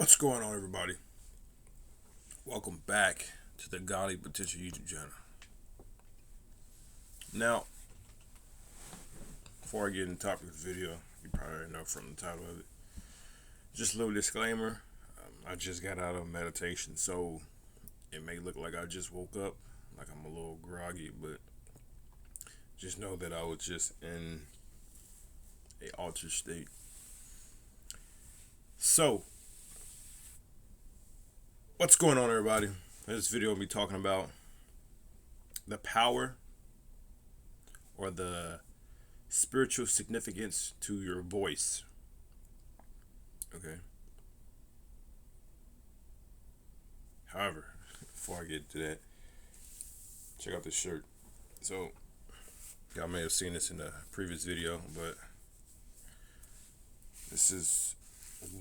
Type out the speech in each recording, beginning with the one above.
What's going on, everybody? Welcome back to the Godlypotential YouTube channel. Now, before I get into the topic of the video, you probably already know from the title of it. Just a little disclaimer: I just got out of meditation, so it may look like I just woke up, like I'm a little groggy, but just know that I was just in a altered state. So, what's going on, everybody? In this video, I'll be talking about the power or the spiritual significance to your voice. Okay. However, before I get to that, check out this shirt. So, y'all may have seen this in a previous video, but this is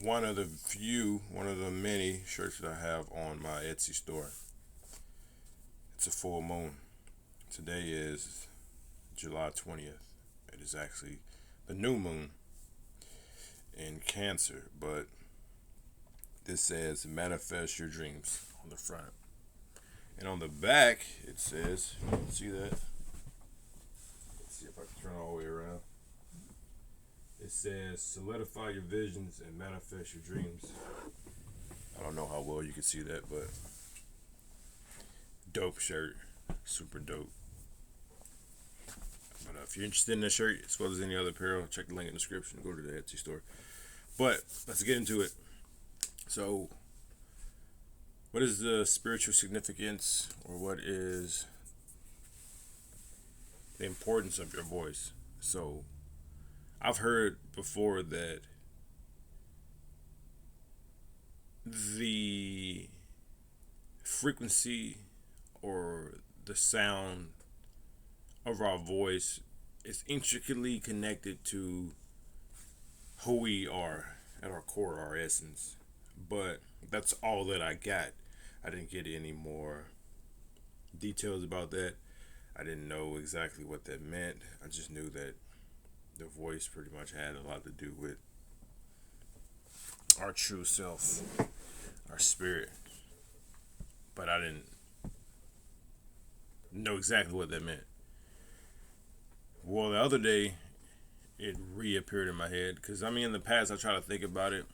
one of the many shirts that I have on my Etsy store. It's a full moon. Today is July 20th. It is actually the new moon in Cancer, but this says manifest your dreams on the front. And on the back, it says, see that? Let's see if I can turn all the way around. It says, solidify your visions and manifest your dreams. I don't know how well you can see that, but dope shirt. Super dope. But if you're interested in this shirt, as well as any other apparel, check the link in the description. Go to the Etsy store. But let's get into it. So, what is the spiritual significance, or what is the importance of your voice? So, I've heard before that the frequency or the sound of our voice is intricately connected to who we are at our core, our essence. But that's all that I got. I didn't get any more details about that. I didn't know exactly what that meant. I just knew that the voice pretty much had a lot to do with our true self, our spirit. But I didn't know exactly what that meant. Well, the other day, it reappeared in my head. Because, in the past, I tried to think about it.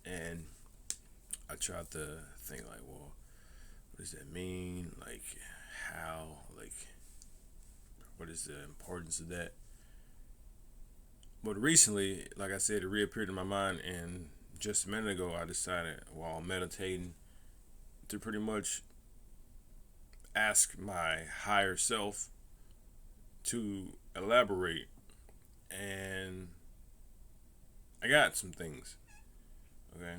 And I tried to think, like, well, what does that mean? Like, how? Like, what is the importance of that? But recently, like I said, it reappeared in my mind, and just a minute ago, I decided while meditating to pretty much ask my higher self to elaborate, and I got some things. Okay,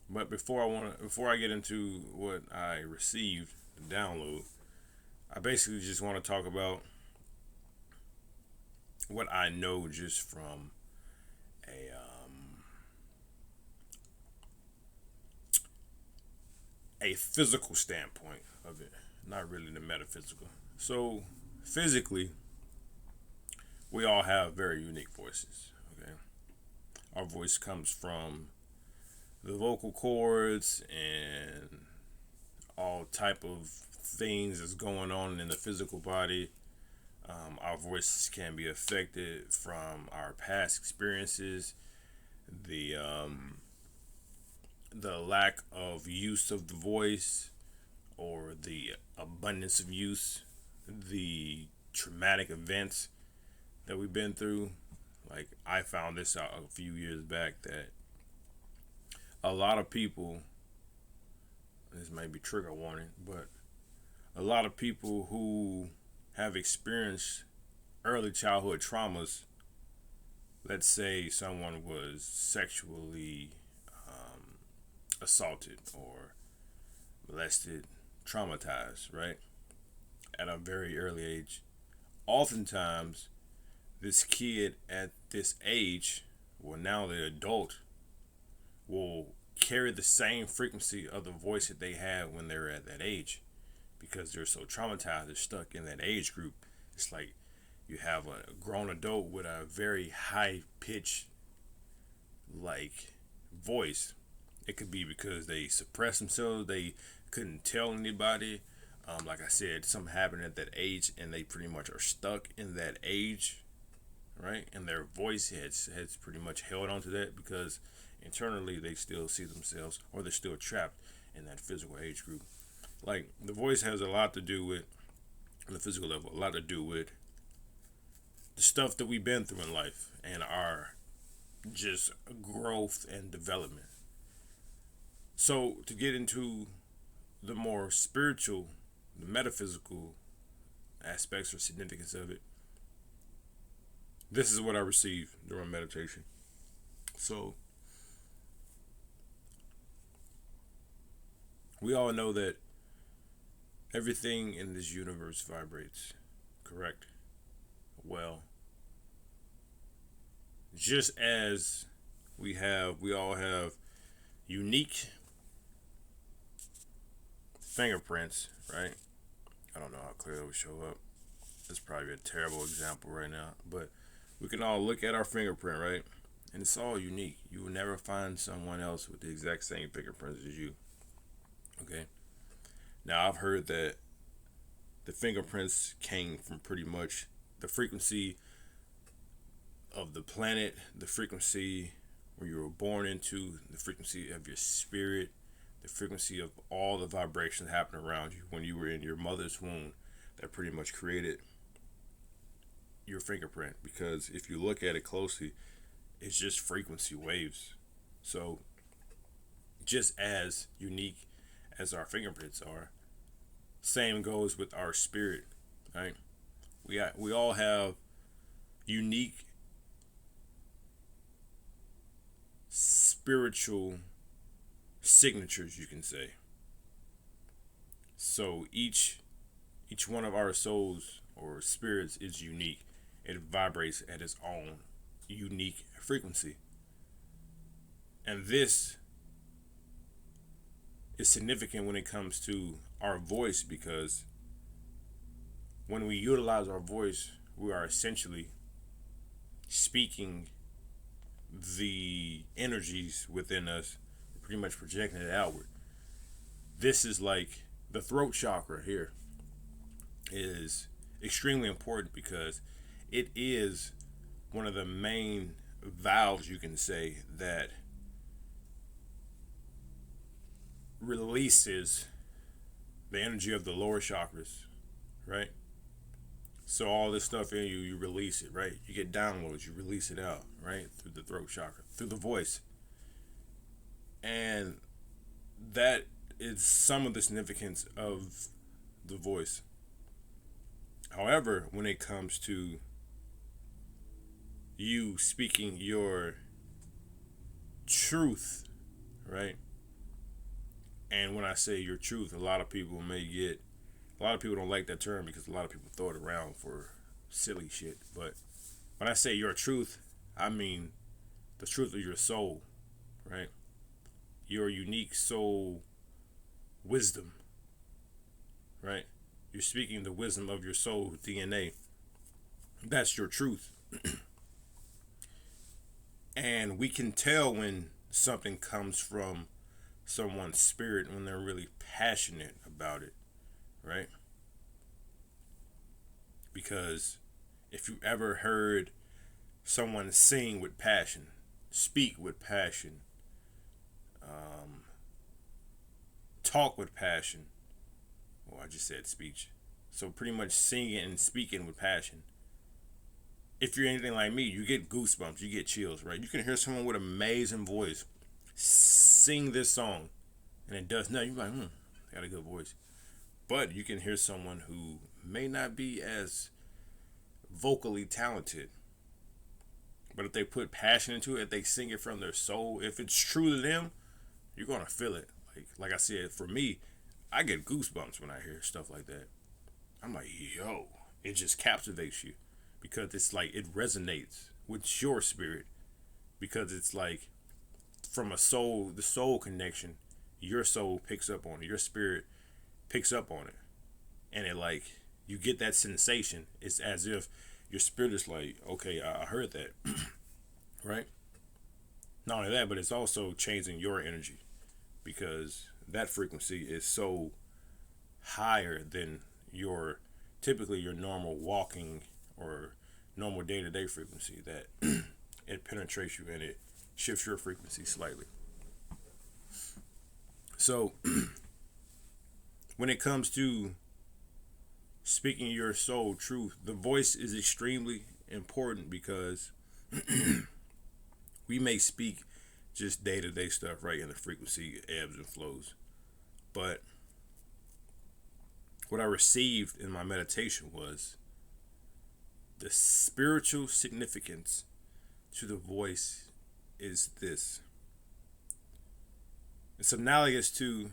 but before I get into what I received, the download, I basically just want to talk about what I know just from a physical standpoint of it, not really the metaphysical. So physically, we all have very unique voices. Okay, our voice comes from the vocal cords and all type of things that's going on in the physical body. Our voices can be affected from our past experiences, the lack of use of the voice, or the abundance of use, the traumatic events that we've been through. Like, I found this out a few years back that a lot of people, this might be trigger warning, but a lot of people who have experienced early childhood traumas, let's say someone was sexually assaulted or molested, traumatized, right, at a very early age. Oftentimes, this kid at this age, well, now they're adult, will carry the same frequency of the voice that they had when they were at that age, because they're so traumatized, they're stuck in that age group. It's like you have a grown adult with a very high pitched, like, voice It could be because they suppressed themselves, they couldn't tell anybody. Like I said, something happened at that age, and they pretty much are stuck in that age, right? And their voice has pretty much held on to that because internally they still see themselves, or they're still trapped in that physical age group. Like the voice has a lot to do with, on the physical level, a lot to do with the stuff that we've been through in life and our just growth and development. So to get into the more spiritual, the metaphysical aspects or significance of it, this is what I received during meditation. So we all know that everything in this universe vibrates, correct? Well, just as we all have unique fingerprints, right? I don't know how clear it will show up. It's probably a terrible example right now, but we can all look at our fingerprint, right? And it's all unique. You will never find someone else with the exact same fingerprints as you. Okay. Now I've heard that the fingerprints came from pretty much the frequency of the planet, the frequency where you were born into, the frequency of your spirit, the frequency of all the vibrations happening around you when you were in your mother's womb, that pretty much created your fingerprint. Because if you look at it closely, it's just frequency waves. So just as unique as our fingerprints are, same goes with our spirit, right? We all have unique spiritual signatures, you can say. So each one of our souls or spirits is unique. It vibrates at its own unique frequency. And this is significant when it comes to our voice, because when we utilize our voice, we are essentially speaking the energies within us, pretty much projecting it outward. This is like the throat chakra here is extremely important because it is one of the main valves, you can say, that releases the energy of the lower chakras, right? So all this stuff in you, you release it, right? You get downloads, you release it out, right? Through the throat chakra, through the voice. And that is some of the significance of the voice. However, when it comes to you speaking your truth, right? And when I say your truth, a lot of people don't like that term because a lot of people throw it around for silly shit. But when I say your truth, I mean the truth of your soul, right? Your unique soul wisdom, right? You're speaking the wisdom of your soul DNA. That's your truth. And we can tell when something comes from someone's spirit when they're really passionate about it, right? Because if you ever heard someone sing with passion, speak with passion, talk with passion, well, I just said speech. So pretty much singing and speaking with passion. If you're anything like me, you get goosebumps, you get chills, right? You can hear someone with an amazing voice sing this song, and it does nothing. You're like, they got a good voice. But you can hear someone who may not be as vocally talented, but if they put passion into it, if they sing it from their soul, if it's true to them, you're gonna feel it. Like I said, for me, I get goosebumps when I hear stuff like that. I'm like, yo, it just captivates you because it's like it resonates with your spirit, because it's like from the soul connection, your soul picks up on it, your spirit picks up on it, and it like you get that sensation. It's as if your spirit is like, okay, I heard that, right? Not only that, but it's also changing your energy. because that frequency is so higher than your typically your normal walking or normal day-to-day frequency that it penetrates you and it shifts your frequency slightly. So when it comes to speaking your soul truth, the voice is extremely important because we may speak just day-to-day stuff, right? And the frequency ebbs and flows. But what I received in my meditation was the spiritual significance to the voice is this. It's analogous to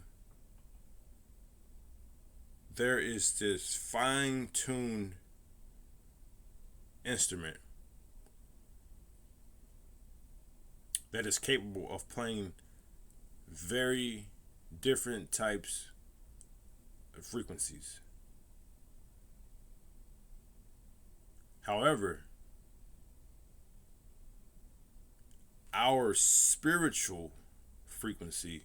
there is this fine-tuned instrument that is capable of playing very different types of frequencies. However, our spiritual frequency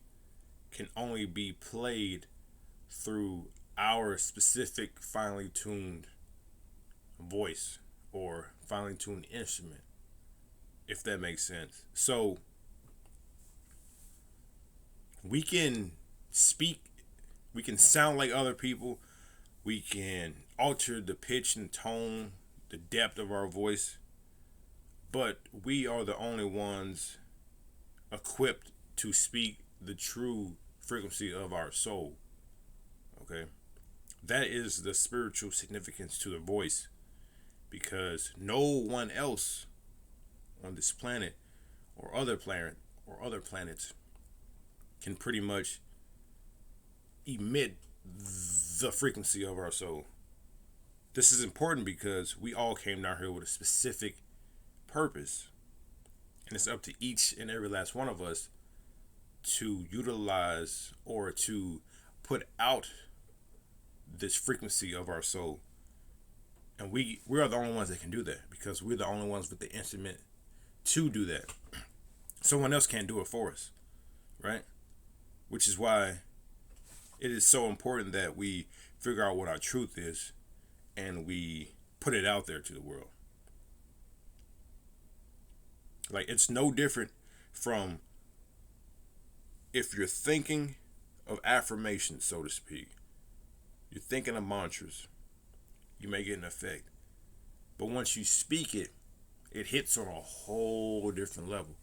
can only be played through our specific finely tuned voice or finely tuned instrument, if that makes sense. So we can speak, we can sound like other people, we can alter the pitch and tone, the depth of our voice, but we are the only ones equipped to speak the true frequency of our soul. Okay? That is the spiritual significance to the voice, because no one else on this planet or other planets can pretty much emit the frequency of our soul. This is important because we all came down here with a specific purpose, and it's up to each and every last one of us to utilize or to put out this frequency of our soul. And we are the only ones that can do that, because we're the only ones with the instrument to do that. Someone else can't do it for us, right? Which is why it is so important that we figure out what our truth is and we put it out there to the world. Like, it's no different from if you're thinking of affirmations, so to speak. You're thinking of mantras. You may get an effect. But once you speak it, it hits on a whole different level.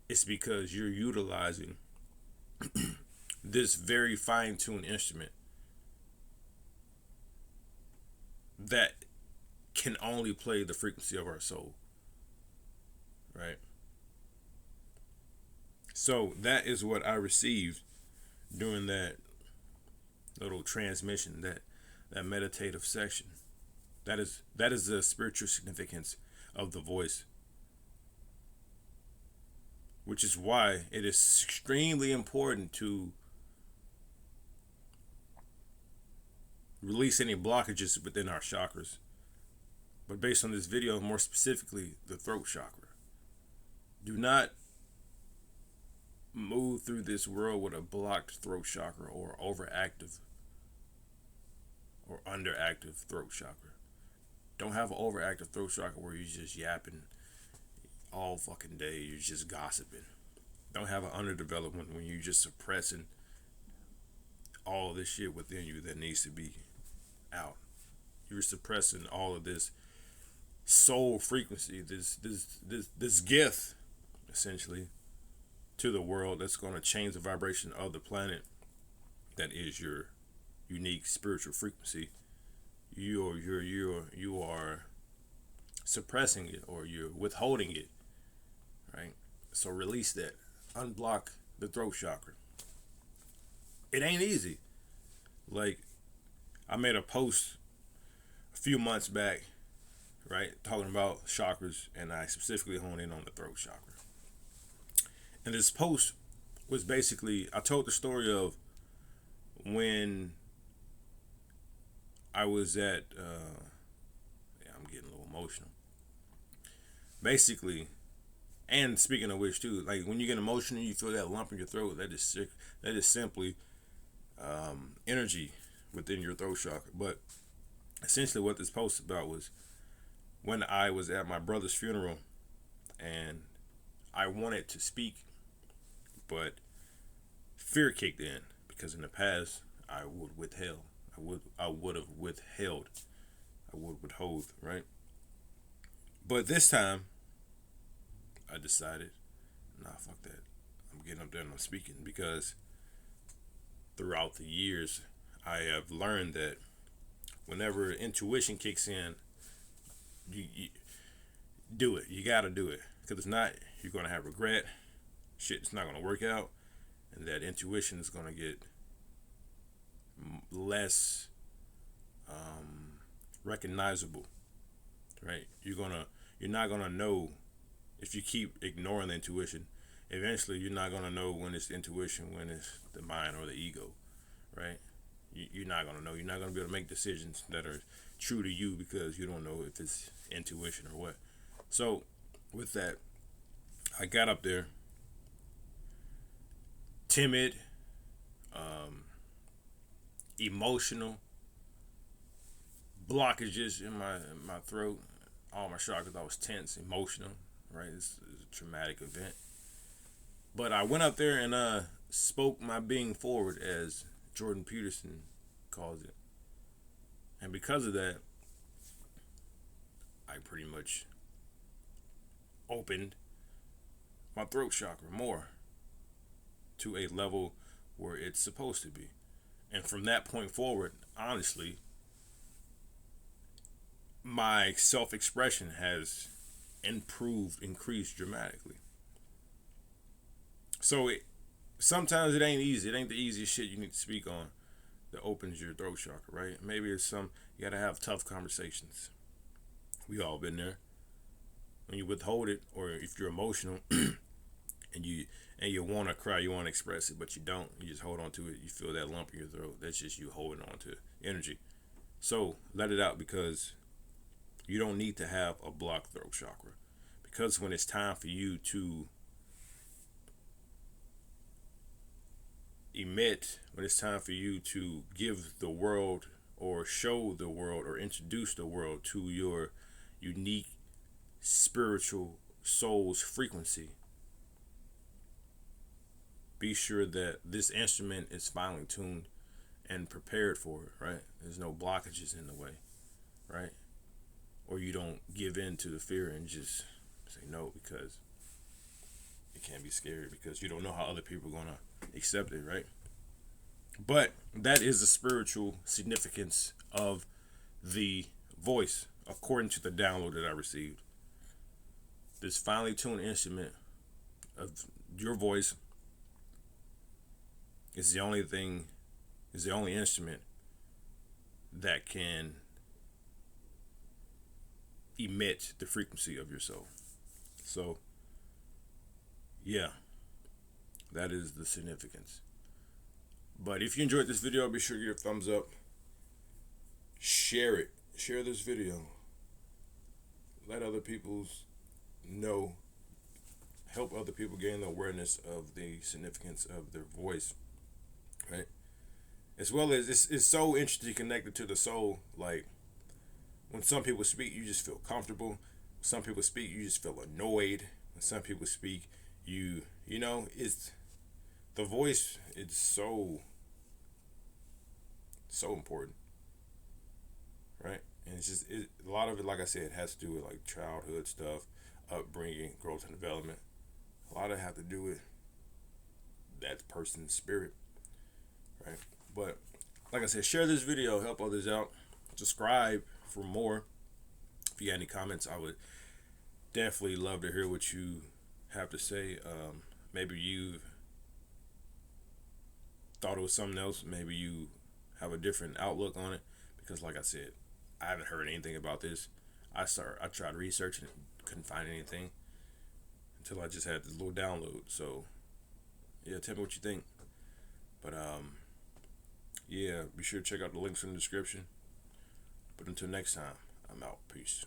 It's because you're utilizing this very fine-tuned instrument that can only play the frequency of our soul. Right? So that is what I received during that little transmission, that meditative section. That is the spiritual significance of the voice, which is why it is extremely important to release any blockages within our chakras. But based on this video, more specifically, the throat chakra. Do not move through this world with a blocked throat chakra or overactive or underactive throat chakra. Don't have an overactive throat chakra where you're just yapping all fucking day, you're just gossiping. Don't have an underdeveloped one when you're just suppressing all this shit within you that needs to be out. You're suppressing all of this soul frequency, this gift, essentially, to the world that's going to change the vibration of the planet. That is your unique spiritual frequency. You are suppressing it, or you're withholding it, right? So release that. Unblock the throat chakra. It ain't easy. Like, I made a post a few months back, right, talking about chakras, and I specifically honed in on the throat chakra. And this post was basically, I told the story of when I was at, I'm getting a little emotional. Basically, And speaking of which, too, like when you get emotional, you feel that lump in your throat. That is sick. That is simply energy within your throat chakra. But essentially, what this post about was when I was at my brother's funeral, and I wanted to speak, but fear kicked in because in the past I would withheld. I would have withheld. I would withhold, right? But this time I decided, nah, fuck that. I'm getting up there and I'm speaking because throughout the years I have learned that whenever intuition kicks in, you do it. You gotta do it because if not, you're gonna have regret. Shit's not gonna work out, and that intuition is gonna get less recognizable, right? You're not gonna know if you keep ignoring the intuition. Eventually, you're not gonna know when it's intuition, when it's the mind or the ego, right? You're not gonna know. You're not gonna be able to make decisions that are true to you because you don't know if it's intuition or what. So, with that, I got up there, timid, emotional, blockages in my throat, all my chakras. I was tense, emotional, right? It's a traumatic event. But I went up there and spoke my being forward, as Jordan Peterson calls it. And because of that, I pretty much opened my throat chakra more to a level where it's supposed to be. And from that point forward, honestly, my self-expression has increased dramatically. So sometimes it ain't easy. It ain't the easiest shit you need to speak on that opens your throat chakra, right? Maybe it's you gotta have tough conversations. We all been there. When you withhold it, or if you're emotional and you want to cry, you want to express it, but you don't. You just hold on to it. You feel that lump in your throat. That's just you holding on to energy. So let it out because you don't need to have a blocked throat chakra. Because when it's time for you to emit, when it's time for you to give the world or show the world or introduce the world to your unique spiritual soul's frequency, be sure that this instrument is finely tuned and prepared for it, right? There's no blockages in the way, right? Or you don't give in to the fear and just say no because it can be scary because you don't know how other people are going to accept it, right? But that is the spiritual significance of the voice, according to the download that I received. This finely tuned instrument of your voice is the only instrument that can emit the frequency of your soul. So, yeah, that is the significance. But if you enjoyed this video, be sure to give a thumbs up. Share it. Share this video. Let other people know. Help other people gain the awareness of the significance of their voice. Right? As well as it's so intricately connected to the soul. Like when some people speak, you just feel comfortable. When some people speak, you just feel annoyed. When some people speak, you know, it's the voice. It's so important, right? And it's just a lot of it, like I said, has to do with like childhood stuff, upbringing, growth and development. A lot of it have to do with that person's spirit, right? But like I said, share this video, help others out, subscribe for more. If you got any comments, I would definitely love to hear what you have to say. Maybe you thought it was something else. Maybe you have a different outlook on it. Because like I said, I haven't heard anything about this. I tried researching it, couldn't find anything until I just had this little download. So yeah, tell me what you think. But yeah, be sure to check out the links in the description. But until next time, I'm out. Peace.